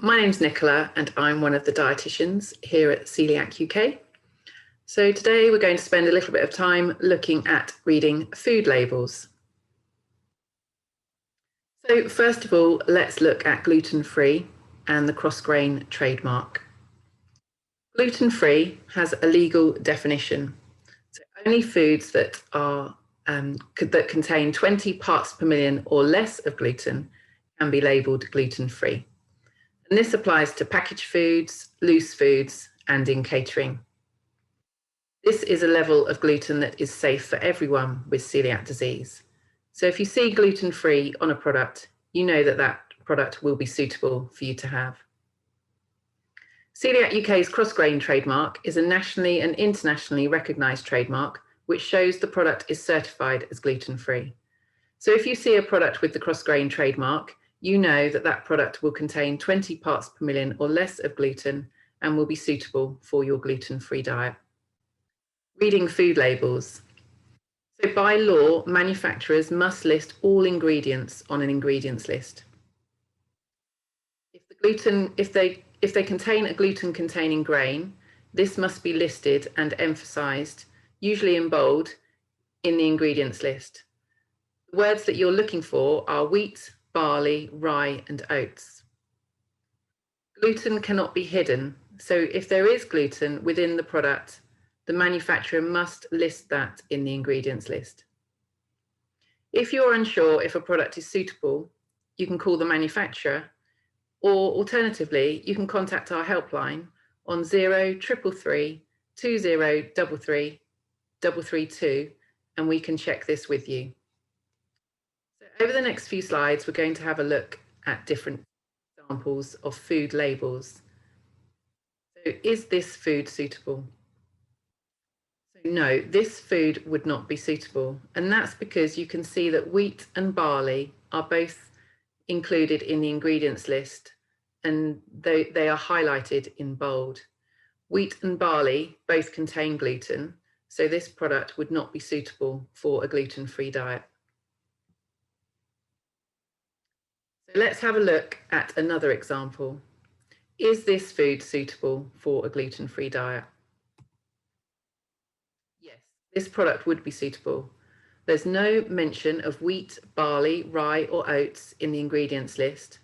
My name's Nicola and I'm one of the dietitians here at Celiac UK. So today we're going to spend a little bit of time looking at reading food labels. So first of all, let's look at gluten-free and the cross-grain trademark. Gluten-free has a legal definition. So only foods that that contain 20 parts per million or less of gluten can be labelled gluten-free. And this applies to packaged foods, loose foods, and in catering. This is a level of gluten that is safe for everyone with celiac disease. So if you see gluten-free on a product, you know that that product will be suitable for you to have. Celiac UK's cross-grain trademark is a nationally and internationally recognised trademark which shows the product is certified as gluten-free. So if you see a product with the cross-grain trademark, you know that that product will contain 20 parts per million or less of gluten and will be suitable for your gluten-free diet. Reading food labels. So by law, manufacturers must list all ingredients on an ingredients list. If they contain a gluten-containing grain, this must be listed and emphasized, usually in bold, in the ingredients list. The words that you're looking for are wheat, barley, rye, and oats. Gluten cannot be hidden, so if there is gluten within the product, the manufacturer must list that in the ingredients list. If you're unsure if a product is suitable, you can call the manufacturer, or alternatively, you can contact our helpline on 0333 2033 332 and we can check this with you. So over the next few slides, we're going to have a look at different examples of food labels. So is this food suitable? So no, this food would not be suitable. And that's because you can see that wheat and barley are both included in the ingredients list and they are highlighted in bold. Wheat and barley both contain gluten, so this product would not be suitable for a gluten-free diet. So let's have a look at another example. Is this food suitable for a gluten-free diet? Yes, this product would be suitable. There's no mention of wheat, barley, rye, or oats in the ingredients list.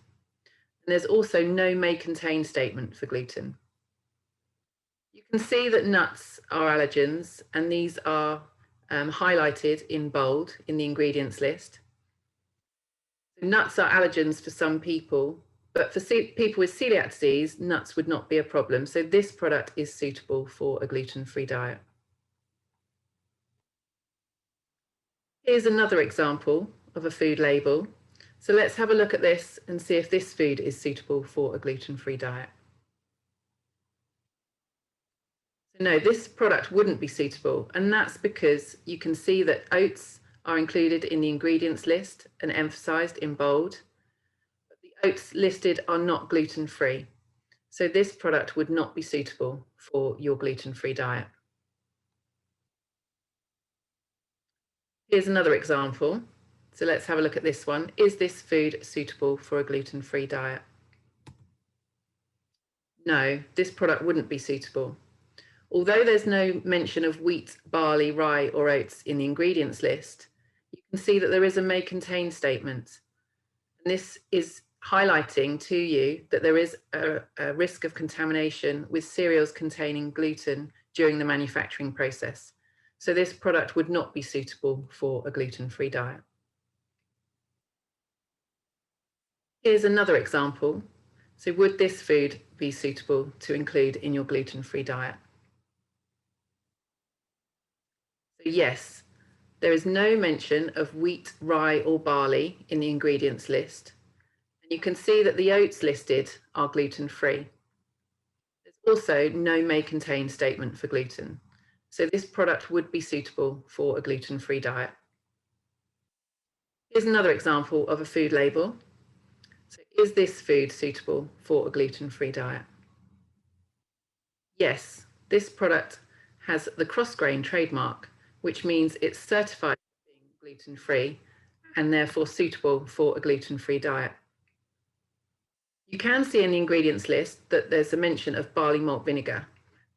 And there's also no may contain statement for gluten. You can see that nuts are allergens, and these are highlighted in bold in the ingredients list. So nuts are allergens for some people, but for people with celiac disease, nuts would not be a problem. So this product is suitable for a gluten-free diet. Here's another example of a food label. So let's have a look at this and see if this food is suitable for a gluten-free diet. So no, this product wouldn't be suitable, and that's because you can see that oats are included in the ingredients list and emphasized in bold, but the oats listed are not gluten-free. So this product would not be suitable for your gluten-free diet. Here's another example. So let's have a look at this one. Is this food suitable for a gluten-free diet? No, this product wouldn't be suitable. Although there's no mention of wheat, barley, rye, or oats in the ingredients list, you can see that there is a may contain statement. And this is highlighting to you that there is a risk of contamination with cereals containing gluten during the manufacturing process. So this product would not be suitable for a gluten-free diet. Here's another example. So would this food be suitable to include in your gluten-free diet? So yes, there is no mention of wheat, rye, or barley in the ingredients list. And you can see that the oats listed are gluten-free. There's also no may contain statement for gluten. So this product would be suitable for a gluten-free diet. Here's another example of a food label. So is this food suitable for a gluten-free diet? Yes, this product has the cross-grain trademark, which means it's certified as being gluten-free and therefore suitable for a gluten-free diet. You can see in the ingredients list that there's a mention of barley malt vinegar.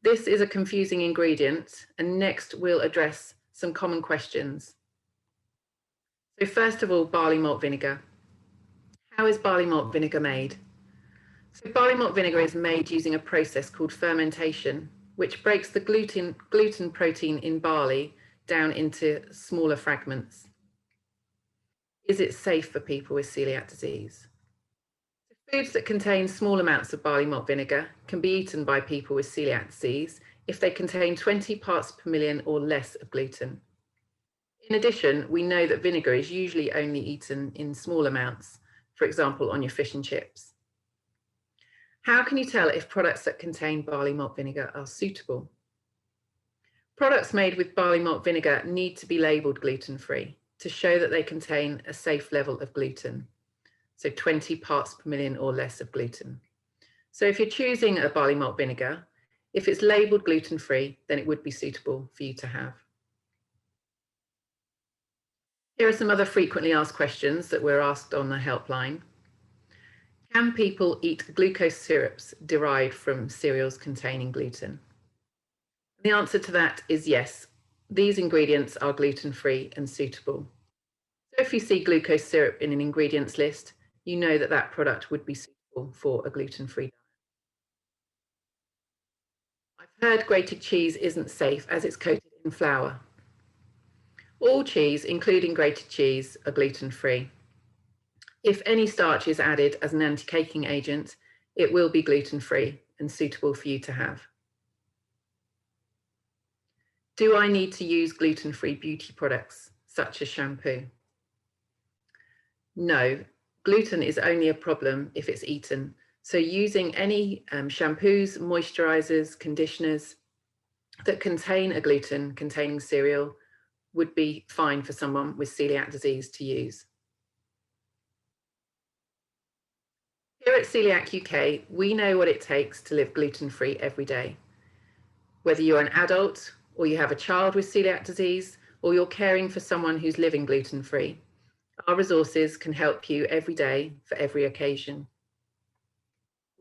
This is a confusing ingredient, and next we'll address some common questions. So first of all, barley malt vinegar. How is barley malt vinegar made? So barley malt vinegar is made using a process called fermentation, which breaks the gluten protein in barley down into smaller fragments. Is it safe for people with celiac disease? Foods that contain small amounts of barley malt vinegar can be eaten by people with celiac disease if they contain 20 parts per million or less of gluten. In addition, we know that vinegar is usually only eaten in small amounts, for example, on your fish and chips. How can you tell if products that contain barley malt vinegar are suitable? Products made with barley malt vinegar need to be labelled gluten-free to show that they contain a safe level of gluten, so 20 parts per million or less of gluten. So if you're choosing a barley malt vinegar, if it's labelled gluten-free, then it would be suitable for you to have. Here are some other frequently asked questions that we're asked on the helpline. Can people eat glucose syrups derived from cereals containing gluten? The answer to that is yes. These ingredients are gluten-free and suitable. So if you see glucose syrup in an ingredients list, you know that that product would be suitable for a gluten-free diet. I've heard grated cheese isn't safe as it's coated in flour. All cheese, including grated cheese, are gluten-free. If any starch is added as an anti-caking agent, it will be gluten-free and suitable for you to have. Do I need to use gluten-free beauty products, such as shampoo? No, gluten is only a problem if it's eaten. So using any shampoos, moisturizers, conditioners that contain a gluten-containing cereal would be fine for someone with celiac disease to use. Here at Celiac UK, we know what it takes to live gluten-free every day. Whether you're an adult or you have a child with celiac disease, or you're caring for someone who's living gluten-free, our resources can help you every day for every occasion.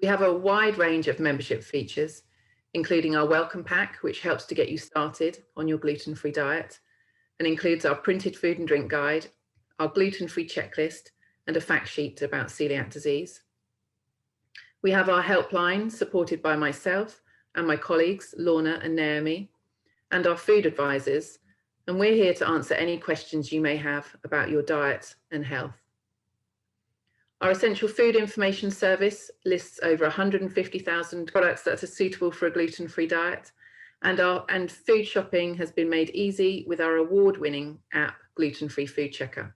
We have a wide range of membership features, including our welcome pack, which helps to get you started on your gluten-free diet, and includes our printed food and drink guide, our gluten-free checklist, and a fact sheet about celiac disease. We have our helpline, supported by myself and my colleagues, Lorna and Naomi, and our food advisors, and we're here to answer any questions you may have about your diet and health. Our essential food information service lists over 150,000 products that are suitable for a gluten-free diet, and food shopping has been made easy with our award-winning app, Gluten Free Food Checker.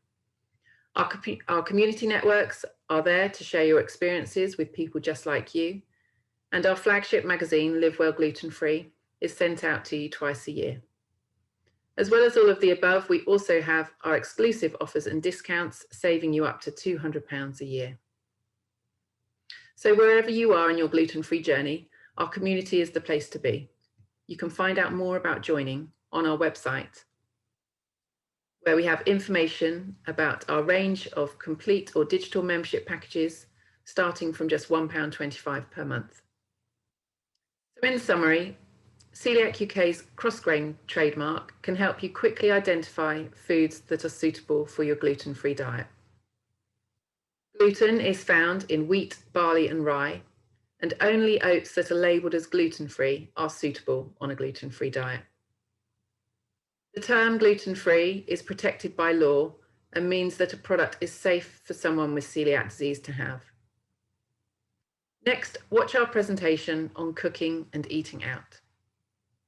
Our community networks are there to share your experiences with people just like you, and our flagship magazine, Live Well Gluten Free, is sent out to you twice a year. As well as all of the above, we also have our exclusive offers and discounts, saving you up to £200 a year. So wherever you are in your gluten-free journey, our community is the place to be. You can find out more about joining on our website, where we have information about our range of complete or digital membership packages, starting from just £1.25 per month. So in summary, Celiac UK's cross-grain trademark can help you quickly identify foods that are suitable for your gluten-free diet. Gluten is found in wheat, barley and rye, and only oats that are labelled as gluten-free are suitable on a gluten-free diet. The term gluten-free is protected by law and means that a product is safe for someone with celiac disease to have. Next, watch our presentation on cooking and eating out.